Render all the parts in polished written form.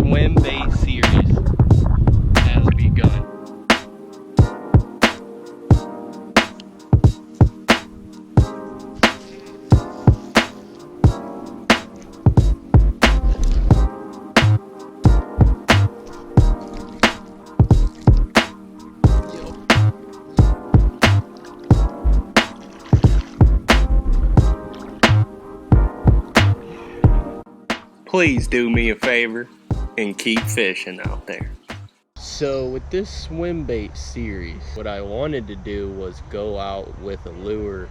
Swimbait series has begun. Please do me a favor and keep fishing out there. So with this swim bait series, what I wanted to do was go out with a lure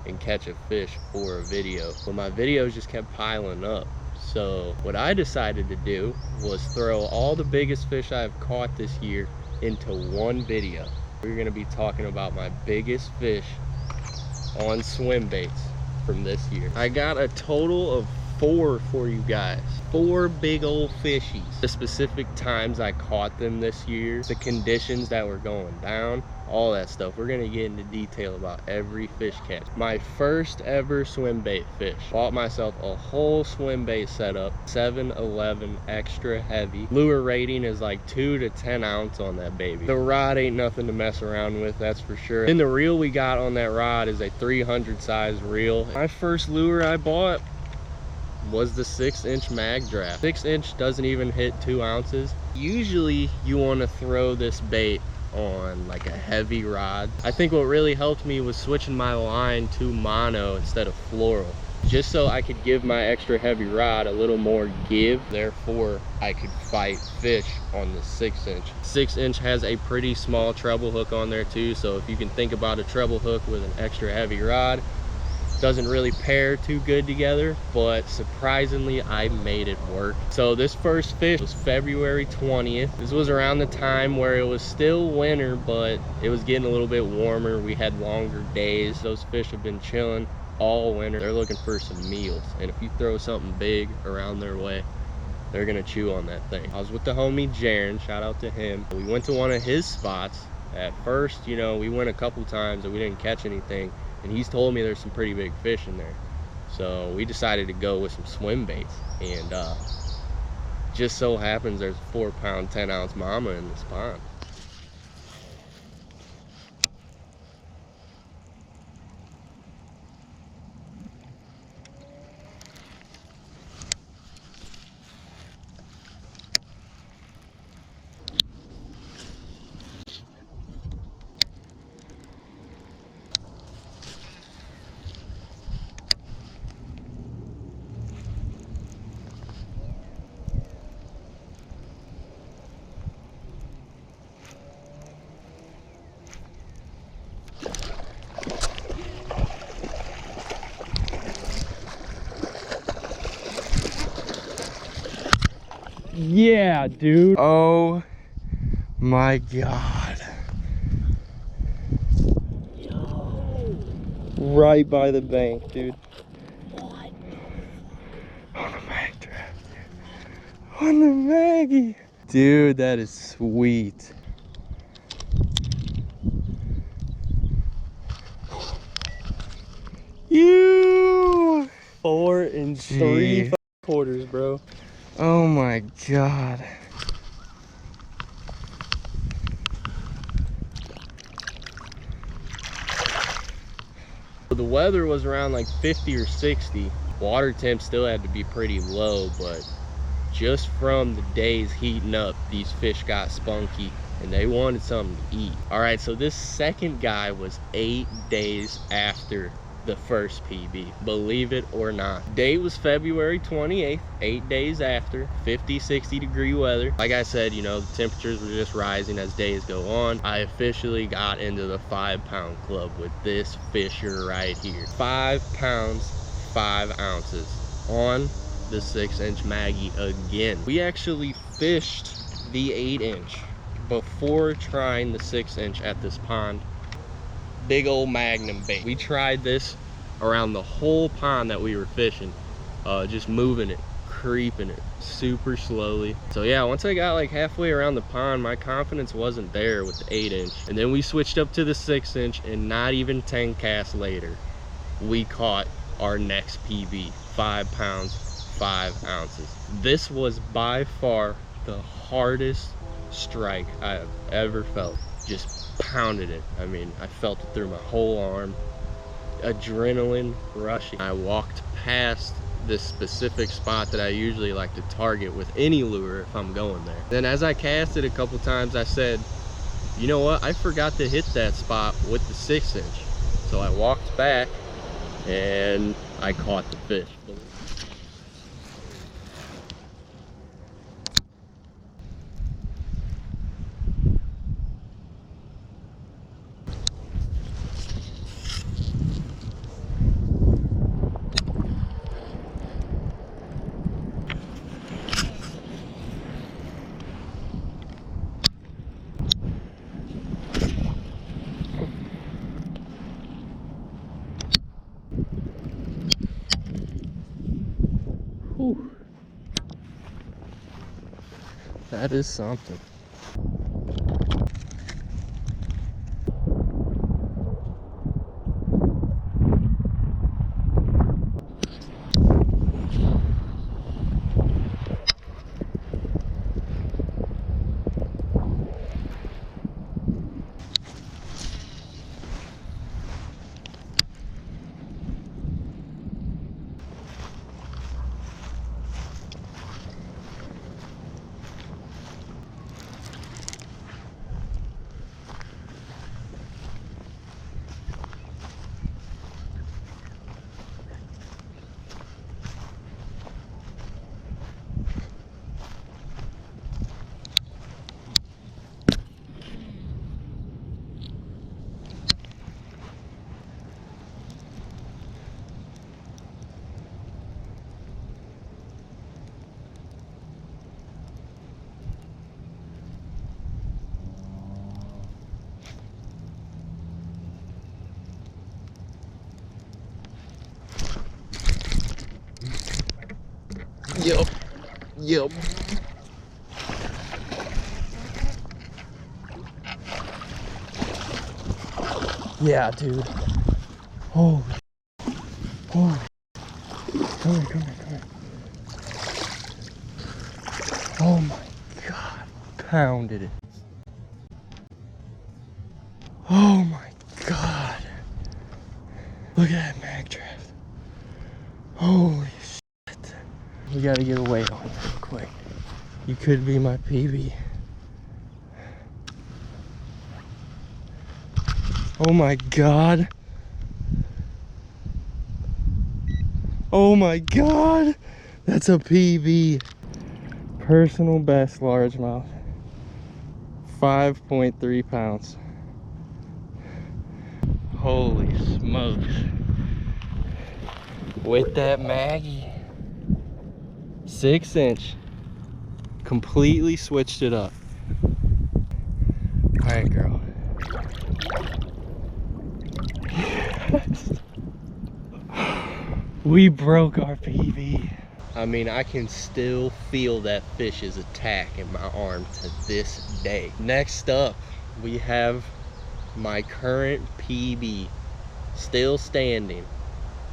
and catch a fish for a video, but my videos just kept piling up. So what I decided to do was throw all the biggest fish I've caught this year into one video. We're going to be talking about my biggest fish on swim baits from this year. I got a total of 4 for you guys. 4 big old fishies. The specific times I caught them this year, the conditions that were going down, all that stuff. We're gonna get into detail about every fish catch. My first ever swim bait fish. Bought myself a whole swim bait setup, 7-11 extra heavy. Lure rating is like 2 to 10 ounce on that baby. The rod ain't nothing to mess around with, that's for sure. And the reel we got on that rod is a 300 size reel. My first lure I bought was the 6-inch Magdraft. 6-inch doesn't even hit 2 ounces. Usually you want to throw this bait on like a heavy rod. I think what really helped me was switching my line to mono instead of floral, just so I could give my extra heavy rod a little more give, therefore I could fight fish on the 6-inch. 6-inch has a pretty small treble hook on there too, so if you can think about a treble hook with an extra heavy rod, doesn't really pair too good together, but surprisingly I made it work. So this first fish was February 20th. This was around the time where it was still winter, but it was getting a little bit warmer. We had longer days. Those fish have been chilling all winter. They're looking for some meals, and if you throw something big around their way, they're gonna chew on that thing. I was with the homie Jaron, shout out to him. We went to one of his spots. At first, you know, we went a couple times and we didn't catch anything, and he's told me there's some pretty big fish in there. So we decided to go with some swim baits, and just so happens there's a 4-pound 10-ounce mama in this pond. Yeah, dude. Oh my god. Yo. Right by the bank, dude. What? On the Magdraft, dude. On the Maggie. Dude, that is sweet. You 4 3/4, bro. Oh my god. The weather was around like 50 or 60. Water temp still had to be pretty low, but just from the days heating up, these fish got spunky and they wanted something to eat. All right, so this second guy was 8 days after the first PB, believe it or not. Date was February 28th, 8 days after. 50-60 degree weather. Like I said, you know, the temperatures were just rising as days go on. I officially got into the 5-pound club with this fisher right here. 5 pounds 5 ounces on the 6-inch Maggie again. We actually fished the 8-inch before trying the 6-inch at this pond. Big old Magnum bait. We tried this around the whole pond that we were fishing, just moving it, creeping it super slowly. So yeah, once I got like halfway around the pond, my confidence wasn't there with the 8-inch, and then we switched up to the 6-inch, and not even 10 casts later we caught our next PB. 5 pounds 5 ounces. This was by far the hardest strike I have ever felt. Just pounded it. I mean, I felt it through my whole arm. Adrenaline rushing. I walked past this specific spot that I usually like to target with any lure if I'm going there. Then as I cast it a couple times, I said, you know what, I forgot to hit that spot with the 6-inch. So I walked back and I caught the fish. Whew. That is something. Yep. Yeah, dude. Holy. Holy. Come here. Oh my God. Pounded it. Oh my God. Look at that Magdraft. Holy shit. We gotta get a weight on it real quick. You could be my PB. Oh my God. Oh my God. That's a PB. Personal best largemouth. 5.3 pounds. Holy smokes. With that Maggie. 6-inch. Completely switched it up. All right, girl. We broke our PB. I mean, I can still feel that fish's attack in my arm to this day. Next up, we have my current PB still standing.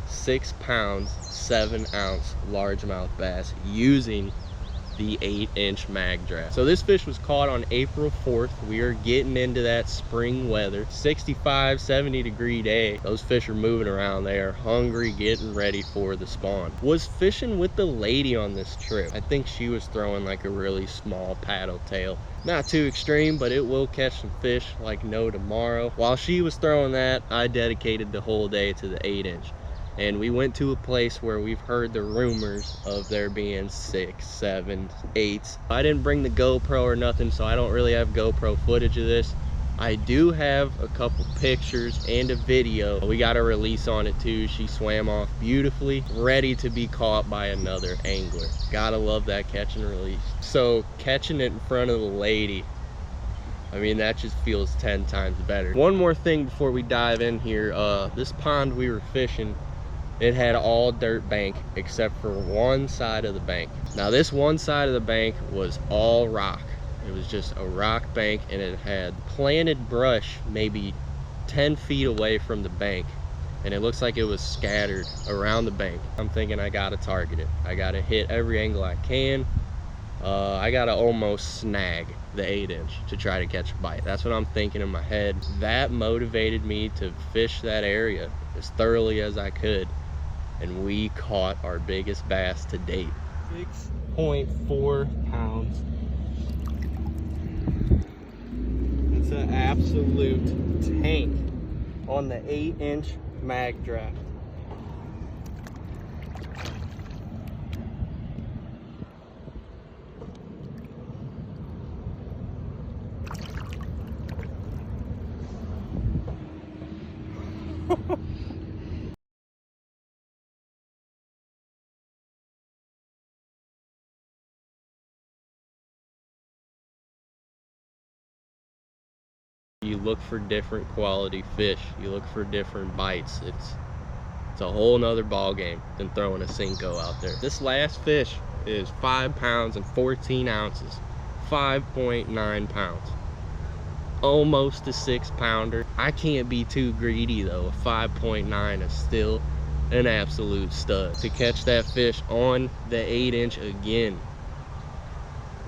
6 pounds, 7 ounce largemouth bass using the 8-inch Magdraft. So this fish was caught on April 4th. We are getting into that spring weather. 65, 70 degree day. Those fish are moving around. They are hungry, getting ready for the spawn. Was fishing with the lady on this trip. I think she was throwing like a really small paddle tail. Not too extreme, but it will catch some fish like no tomorrow. While she was throwing that, I dedicated the whole day to the 8-inch. And we went to a place where we've heard the rumors of there being 6, 7, 8s. I didn't bring the GoPro or nothing, so I don't really have GoPro footage of this. I do have a couple pictures and a video. We got a release on it too. She swam off beautifully, ready to be caught by another angler. Gotta love that catch and release. So catching it in front of the lady, I mean, that just feels 10 times better. One more thing before we dive in here. This pond we were fishing, it had all dirt bank except for one side of the bank. Now this one side of the bank was all rock. It was just a rock bank, and it had planted brush maybe 10 feet away from the bank. and it looks like it was scattered around the bank. I'm thinking I gotta target it. I gotta hit every angle I can. I gotta almost snag the 8-inch to try to catch a bite. That's what I'm thinking in my head. That motivated me to fish that area as thoroughly as I could, and we caught our biggest bass to date. 6.4 pounds. It's an absolute tank on the 8-inch Magdraft. You look for different quality fish, you look for different bites. It's a whole nother ball game than throwing a Cinco out there. This last fish is 5 pounds and 14 ounces, 5.9 pounds, almost a 6-pounder. I can't be too greedy though. A 5.9 is still an absolute stud. To catch that fish on the 8-inch again.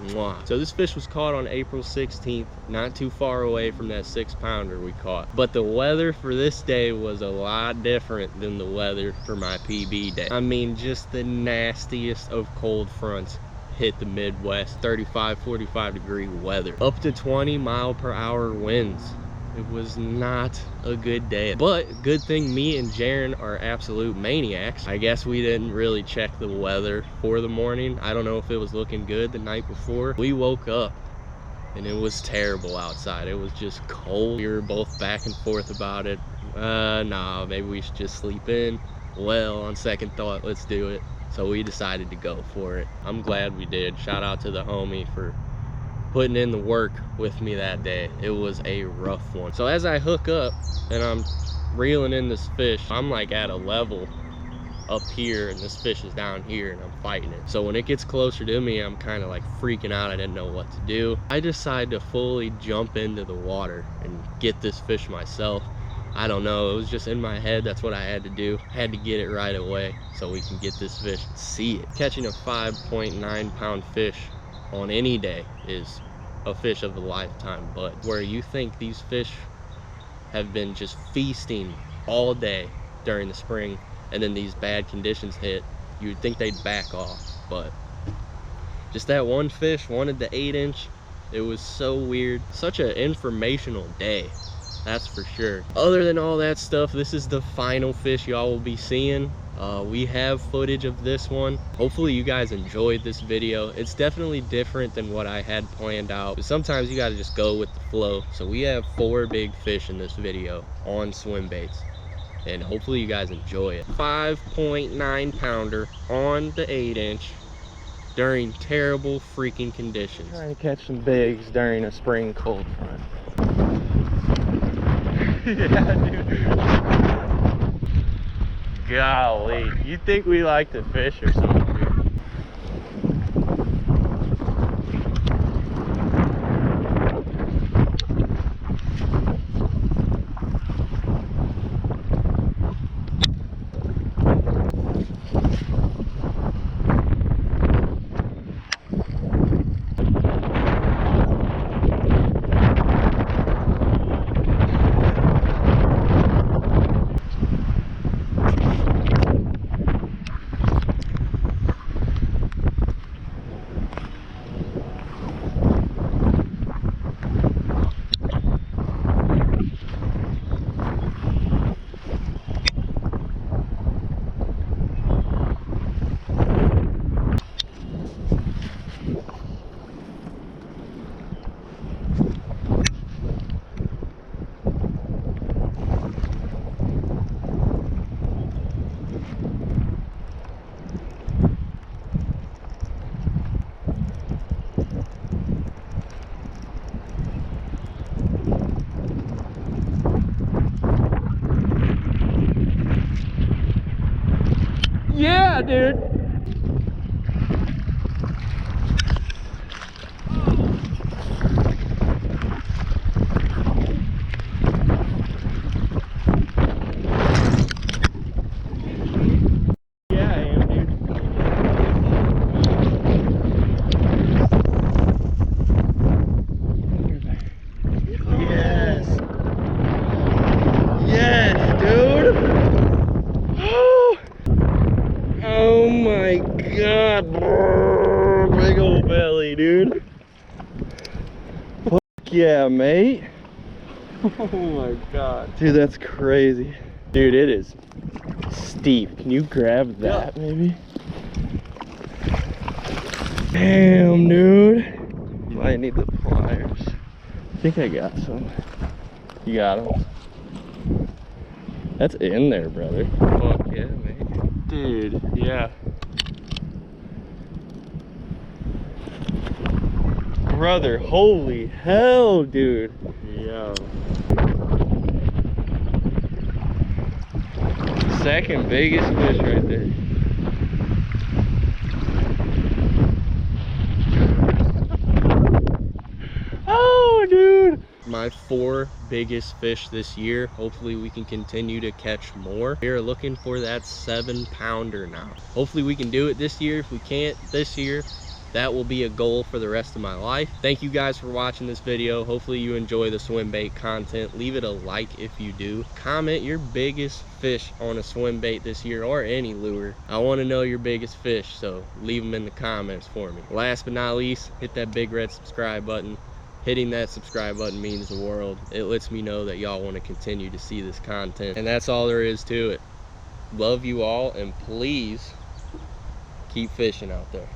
Mwah. So this fish was caught on April 16th, not too far away from that 6-pounder we caught. But the weather for this day was a lot different than the weather for my PB day. I mean, just the nastiest of cold fronts hit the Midwest. 35, 45 degree weather. Up to 20-mile-per-hour winds. It was not a good day, but good thing me and Jaren are absolute maniacs. I guess we didn't really check the weather for the morning. I don't know if it was looking good the night before. We woke up and it was terrible outside. It was just cold. We were both back and forth about it. Nah, maybe we should just sleep in. Well, on second thought, let's do it. So we decided to go for it. I'm glad we did. Shout out to the homie for putting in the work with me that day. It was a rough one. So as I hook up and I'm reeling in this fish, I'm like at a level up here and this fish is down here and I'm fighting it. So when it gets closer to me, I'm kind of like freaking out. I didn't know what to do. I decided to fully jump into the water and get this fish myself. I don't know, it was just in my head. That's what I had to do. I had to get it right away so we can get this fish and see it. Catching a 5.9 pound fish on any day is a fish of a lifetime, but where you think these fish have been just feasting all day during the spring and then these bad conditions hit, you'd think they'd back off, but just that one fish wanted the 8-inch. It was so weird. Such an informational day, that's for sure. Other than all that stuff, this is the final fish y'all will be seeing. We have footage of this one. Hopefully you guys enjoyed this video. It's definitely different than what I had planned out, but sometimes you gotta just go with the flow. So we have 4 big fish in this video on swim baits, and hopefully you guys enjoy it. 5.9 pounder on the 8-inch during terrible freaking conditions. Trying to catch some bigs during a spring cold front. Yeah, dude. Golly, you think we like to fish or something, dude? Yeah, dude. god, big old belly, dude. Fuck yeah, mate. Oh my god. Dude, that's crazy. Dude, it is steep. Can you grab that, maybe? Damn, dude. Might need the pliers. I think I got some. You got them? That's in there, brother. Fuck yeah, mate. Dude, yeah. Brother, holy hell, dude. Yeah. Second biggest fish right there. Oh, dude. My 4 biggest fish this year. Hopefully we can continue to catch more. We are looking for that 7-pounder now. Hopefully we can do it this year. If we can't this year, that will be a goal for the rest of my life. Thank you guys for watching this video. Hopefully you enjoy the swim bait content. Leave it a like if you do. Comment your biggest fish on a swim bait this year, or any lure. I want to know your biggest fish, so leave them in the comments for me. Last but not least, hit that big red subscribe button. Hitting that subscribe button means the world. It lets me know that y'all want to continue to see this content, and that's all there is to it. Love you all, and please keep fishing out there.